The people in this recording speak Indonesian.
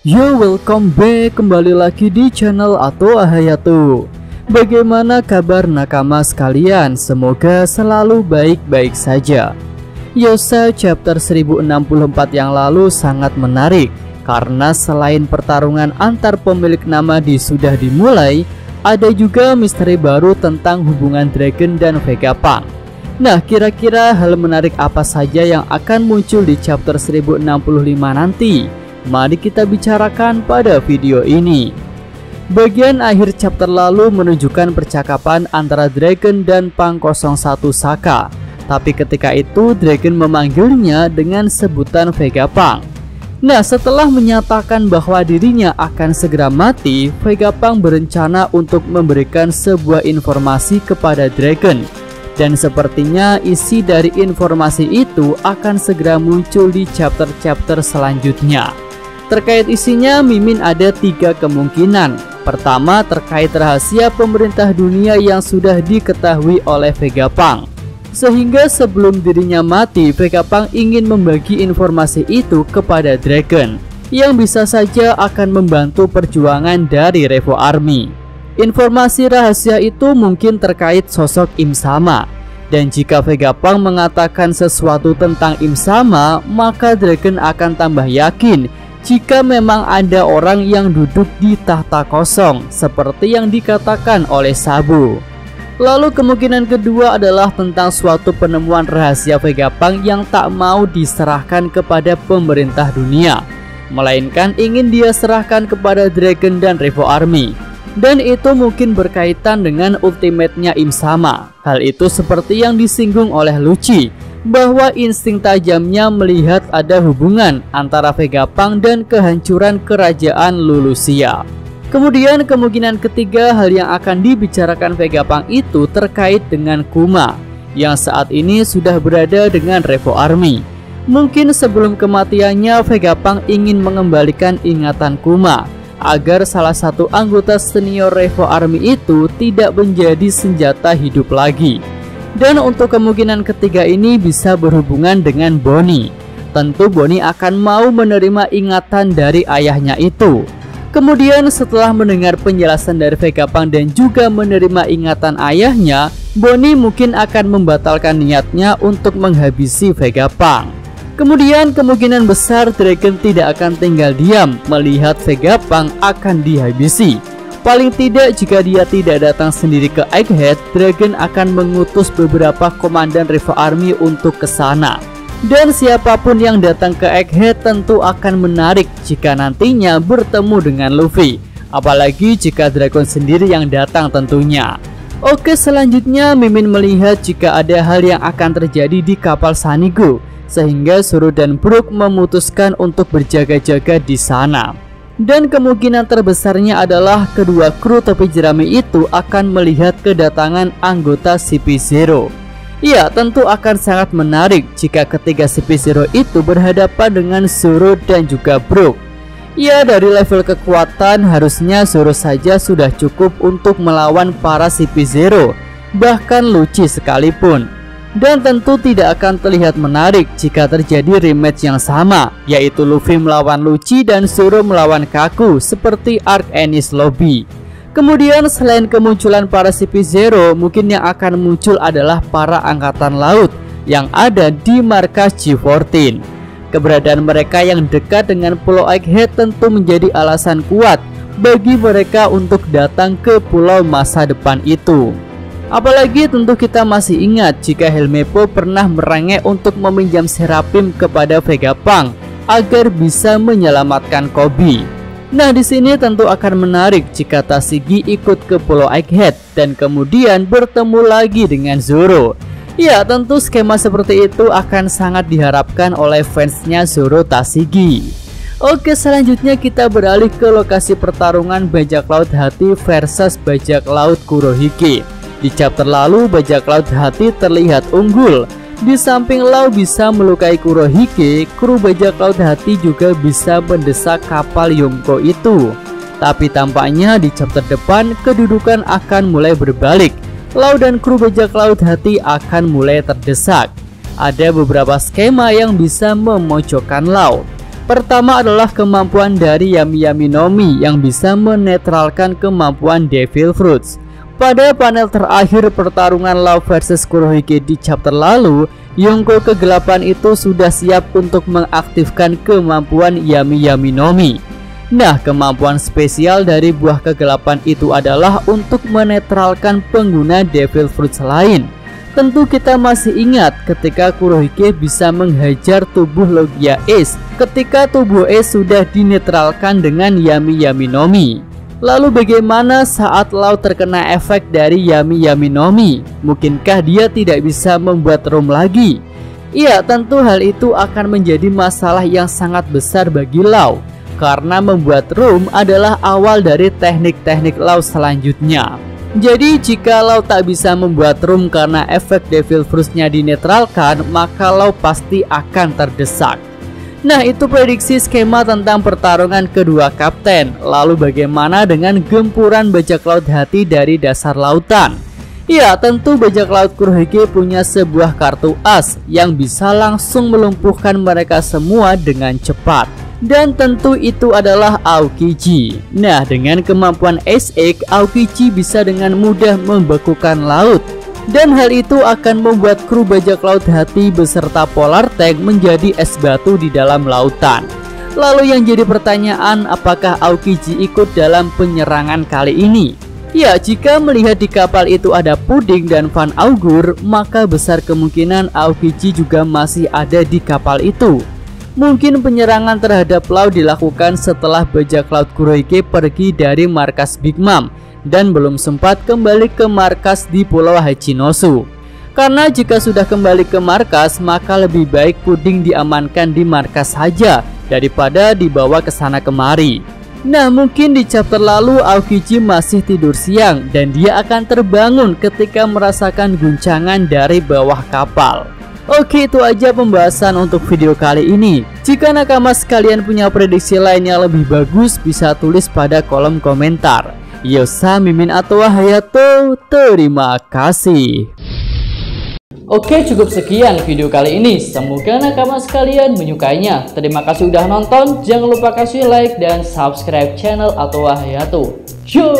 Yo, welcome back kembali lagi di channel Ato Hayato. Bagaimana kabar nakama sekalian? Semoga selalu baik-baik saja. Yosa chapter 1064 yang lalu sangat menarik karena selain pertarungan antar pemilik nama sudah dimulai, ada juga misteri baru tentang hubungan Dragon dan Vegapunk. Nah, kira-kira hal menarik apa saja yang akan muncul di chapter 1065 nanti? Mari kita bicarakan pada video ini. Bagian akhir chapter lalu menunjukkan percakapan antara Dragon dan Punk 01 Saka. Tapi ketika itu Dragon memanggilnya dengan sebutan Vegapunk. Nah, setelah menyatakan bahwa dirinya akan segera mati, Vegapunk berencana untuk memberikan sebuah informasi kepada Dragon. Dan sepertinya isi dari informasi itu akan segera muncul di chapter-chapter selanjutnya. Terkait isinya, Mimin ada 3 kemungkinan. Pertama, terkait rahasia pemerintah dunia yang sudah diketahui oleh Vegapunk. Sehingga sebelum dirinya mati, Vegapunk ingin membagi informasi itu kepada Dragon, yang bisa saja akan membantu perjuangan dari Revo Army. Informasi rahasia itu mungkin terkait sosok Im Sama. Dan jika Vegapunk mengatakan sesuatu tentang Im Sama, maka Dragon akan tambah yakin jika memang ada orang yang duduk di tahta kosong seperti yang dikatakan oleh Sabu. Lalu kemungkinan kedua adalah tentang suatu penemuan rahasia Vegapunk yang tak mau diserahkan kepada pemerintah dunia, melainkan ingin dia serahkan kepada Dragon dan Revo Army. Dan itu mungkin berkaitan dengan ultimate-nya Im Sama. Hal itu seperti yang disinggung oleh Lucci, bahwa insting tajamnya melihat ada hubungan antara Vegapunk dan kehancuran kerajaan Lulusia. Kemudian kemungkinan ketiga hal yang akan dibicarakan Vegapunk itu terkait dengan Kuma, yang saat ini sudah berada dengan Revo Army. Mungkin sebelum kematiannya Vegapunk ingin mengembalikan ingatan Kuma, agar salah satu anggota senior Revo Army itu tidak menjadi senjata hidup lagi. Dan untuk kemungkinan ketiga ini bisa berhubungan dengan Bonnie. Tentu Bonnie akan mau menerima ingatan dari ayahnya itu. Kemudian setelah mendengar penjelasan dari Vegapunk dan juga menerima ingatan ayahnya, Bonnie mungkin akan membatalkan niatnya untuk menghabisi Vegapunk. Kemudian kemungkinan besar Dragon tidak akan tinggal diam melihat Vegapunk akan dihabisi. Paling tidak jika dia tidak datang sendiri ke Egghead, Dragon akan mengutus beberapa komandan Revo Army untuk ke sana. Dan siapapun yang datang ke Egghead tentu akan menarik jika nantinya bertemu dengan Luffy. Apalagi jika Dragon sendiri yang datang tentunya. Oke, selanjutnya Mimin melihat jika ada hal yang akan terjadi di kapal Sanigo, sehingga Zoro dan Brook memutuskan untuk berjaga-jaga di sana. Dan kemungkinan terbesarnya adalah kedua kru topi jerami itu akan melihat kedatangan anggota CP0. Ya, tentu akan sangat menarik jika ketiga CP0 itu berhadapan dengan Zoro dan juga Brook. Ya, dari level kekuatan harusnya Zoro saja sudah cukup untuk melawan para CP0, bahkan Lucci sekalipun. Dan tentu tidak akan terlihat menarik jika terjadi rematch yang sama, yaitu Luffy melawan Lucci dan Zoro melawan Kaku seperti arc Enies Lobby. Kemudian selain kemunculan para CP0, mungkin yang akan muncul adalah para angkatan laut yang ada di markas G14. Keberadaan mereka yang dekat dengan Pulau Egghead tentu menjadi alasan kuat bagi mereka untuk datang ke pulau masa depan itu. Apalagi tentu kita masih ingat jika Helmeppo pernah merengek untuk meminjam Serapim kepada Vegapunk agar bisa menyelamatkan Koby. Nah, di sini tentu akan menarik jika Tashigi ikut ke Pulau Egghead dan kemudian bertemu lagi dengan Zoro. Ya, tentu skema seperti itu akan sangat diharapkan oleh fansnya Zoro Tashigi. Oke, selanjutnya kita beralih ke lokasi pertarungan bajak laut Hati versus bajak laut Kurohige. Di chapter lalu, bajak laut Hati terlihat unggul. Di samping Lau bisa melukai Kurohige, kru bajak laut Hati juga bisa mendesak kapal Yonko itu. Tapi tampaknya di chapter depan kedudukan akan mulai berbalik. Lau dan kru bajak laut Hati akan mulai terdesak. Ada beberapa skema yang bisa memojokkan Lau. Pertama adalah kemampuan dari Yami Yami no Mi yang bisa menetralkan kemampuan Devil Fruits. Pada panel terakhir pertarungan Law versus Kurohige di chapter lalu, Yonko kegelapan itu sudah siap untuk mengaktifkan kemampuan Yami Yami no Mi. Nah, kemampuan spesial dari buah kegelapan itu adalah untuk menetralkan pengguna Devil Fruits lain. Tentu kita masih ingat ketika Kurohige bisa menghajar tubuh Logia Ace ketika tubuh Ace sudah dinetralkan dengan Yami Yami no Mi. Lalu bagaimana saat Law terkena efek dari Yami Yami no Mi? Mungkinkah dia tidak bisa membuat room lagi? Iya, tentu hal itu akan menjadi masalah yang sangat besar bagi Law, karena membuat room adalah awal dari teknik-teknik Law selanjutnya. Jadi jika Law tak bisa membuat room karena efek Devil Fruits-nya dinetralkan, maka Law pasti akan terdesak. Nah, itu prediksi skema tentang pertarungan kedua kapten. Lalu bagaimana dengan gempuran bajak laut hati dari dasar lautan? Ya, tentu bajak laut Kurohige punya sebuah kartu as yang bisa langsung melumpuhkan mereka semua dengan cepat. Dan tentu itu adalah Aokiji. Nah, dengan kemampuan Ace Egg, Aokiji bisa dengan mudah membekukan laut. Dan hal itu akan membuat kru bajak laut hati beserta Polar Tank menjadi es batu di dalam lautan. Lalu yang jadi pertanyaan, apakah Aokiji ikut dalam penyerangan kali ini? Ya, jika melihat di kapal itu ada Puding dan Van Augur, maka besar kemungkinan Aokiji juga masih ada di kapal itu. Mungkin penyerangan terhadap Law dilakukan setelah bajak laut Kurohige pergi dari markas Big Mom dan belum sempat kembali ke markas di Pulau Hachinosu. Karena jika sudah kembali ke markas, maka lebih baik Puding diamankan di markas saja daripada dibawa ke sana kemari. Nah, mungkin di chapter lalu Aokiji masih tidur siang dan dia akan terbangun ketika merasakan guncangan dari bawah kapal. Oke, itu aja pembahasan untuk video kali ini. Jika nakama sekalian punya prediksi lain yang lebih bagus, bisa tulis pada kolom komentar. Yosa Mimin atau Hayato, terima kasih. Oke, cukup sekian video kali ini. Semoga nakama sekalian menyukainya. Terima kasih udah nonton. Jangan lupa kasih like dan subscribe channel atau Hayato. Yo!